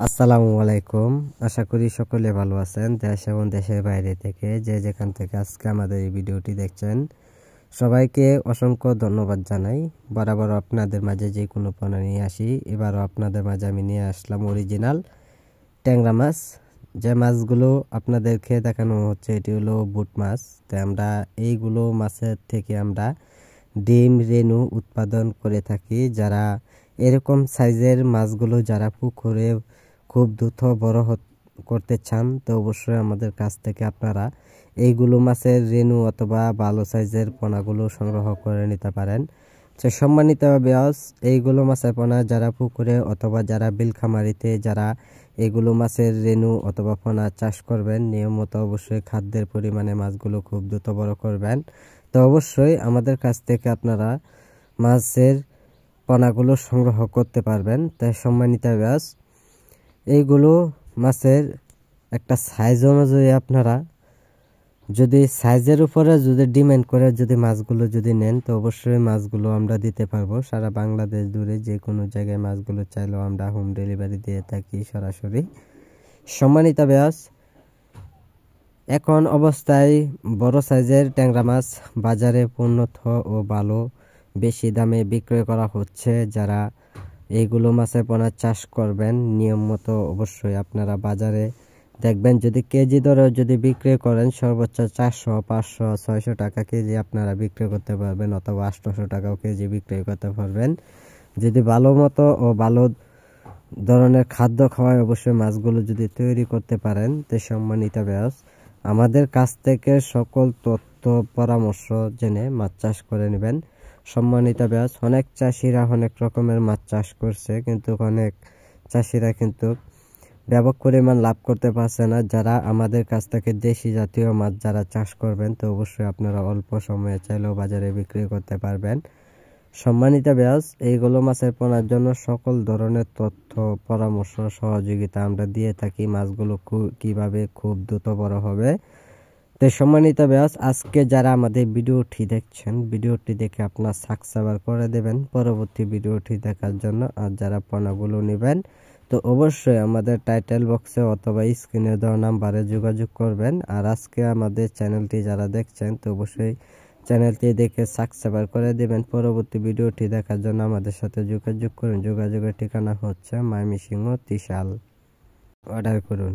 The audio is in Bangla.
আসসালামু আলাইকুম। আশা করি সকলে ভালো আছেন। দেশ এবং দেশের বাইরে থেকে যে যেখান থেকে আজকে আমাদের এই ভিডিওটি দেখছেন সবাইকে অসংখ্য ধন্যবাদ জানাই। বরাবর আপনাদের মাঝে যে কোনো পণ্য নিয়ে আসি, এবারও আপনাদের মাঝে আমি নিয়ে আসলাম অরিজিনাল ট্যাংরা মাছ। যে মাছগুলো আপনাদেরকে দেখানো হচ্ছে এটি হলো বুট মাছ। তো আমরা এইগুলো মাছের থেকে আমরা ডিম রেণু উৎপাদন করে থাকি। যারা এরকম সাইজের মাছগুলো যারা পুকুরে খুব দ্রুত বড় করতে চান তো অবশ্যই আমাদের কাছ থেকে আপনারা এইগুলো মাছের রেণু অথবা ভালো সাইজের পোনাগুলো সংগ্রহ করে নিতে পারেন। তো সম্মানিত ভিউয়ার্স, এইগুলো মাছের পোনা যারা পুকুরে অথবা যারা বিলখামারিতে যারা এগুলো মাছের রেণু অথবা পোনা চাষ করবেন, নিয়মিত অবশ্যই খাদ্যের পরিমাণে মাছগুলো খুব দ্রুত বড় করবেন। তো অবশ্যই আমাদের কাছ থেকে আপনারা মাছের পোনাগুলো সংগ্রহ করতে পারবেন। তাই সম্মানিত ভিউয়ার্স, এইগুলো মাছের একটা সাইজ অনুযায়ী আপনারা যদি সাইজের উপরে যদি ডিমান্ড করে যদি মাছগুলো যদি নেন তো অবশ্যই মাছগুলো আমরা দিতে পারবো। সারা বাংলাদেশ জুড়ে যে কোনো জায়গায় মাছগুলো চাইলেও আমরা হোম ডেলিভারি দিয়ে থাকি সরাসরি। সম্মানিত ভিউয়ার্স, এখন অবস্থায় বড় সাইজের ট্যাংরা মাছ বাজারে উন্নত ও ভালো বেশি দামে বিক্রয় করা হচ্ছে। যারা এইগুলো মাছের পোনা চাষ করবেন নিয়মিত অবশ্যই আপনারা বাজারে দেখবেন, যদি কেজি দরে যদি বিক্রি করেন সর্বোচ্চ 400, 500, 600 টাকা কেজি আপনারা বিক্রি করতে পারবেন, অথবা 800 টাকাও কেজি বিক্রি করতে পারবেন। যদি ভালো মতো ও ভালো ধরনের খাদ্য খাওয়ায় অবশ্যই মাছগুলো যদি তৈরি করতে পারেন তো সম্মানিত ভিউয়ার্স, আমাদের কাছ থেকে সকল তথ্য পরামর্শ জেনে মাছ চাষ করে নেবেন। সম্মানিত ভিউয়ার্স, অনেক চাষিরা অনেক রকমের মাছ চাষ করছে, কিন্তু অনেক চাষিরা কিন্তু ব্যাপক পরিমাণ লাভ করতে পারছে না। যারা আমাদের কাছ থেকে দেশি জাতীয় মাছ যারা চাষ করবেন তো অবশ্যই আপনারা অল্প সময়ে চাইলেও বাজারে বিক্রি করতে পারবেন। সম্মানিত ভিউয়ার্স, এইগুলো মাছের পোনার জন্য সকল ধরনের তথ্য পরামর্শ সহযোগিতা আমরা দিয়ে থাকি। মাছগুলো কিভাবে খুব দ্রুত বড় হবে। তো সম্মানিত ভিউয়ার্স, আজকে যারা আমাদের ভিডিওটি দেখছেন ভিডিওটি দেখে আপনার সাবস্ক্রাইব করে দেবেন পরবর্তী ভিডিওটি দেখার জন্য। আর যারা পোনাগুলো নেবেন তো অবশ্যই আমাদের টাইটেল বক্সে অথবা স্ক্রিনে দেওয়া নাম্বারে যোগাযোগ করবেন। আর আজকে আমাদের চ্যানেলটি যারা দেখছেন তো অবশ্যই চ্যানেলটি দেখে সাবস্ক্রাইব করে দেবেন পরবর্তী ভিডিওটি দেখার জন্য আমাদের সাথে যোগাযোগ করুন। যোগাযোগের ঠিকানা হচ্ছে ময়মনসিংহ ত্রিশাল। অর্ডার করুন।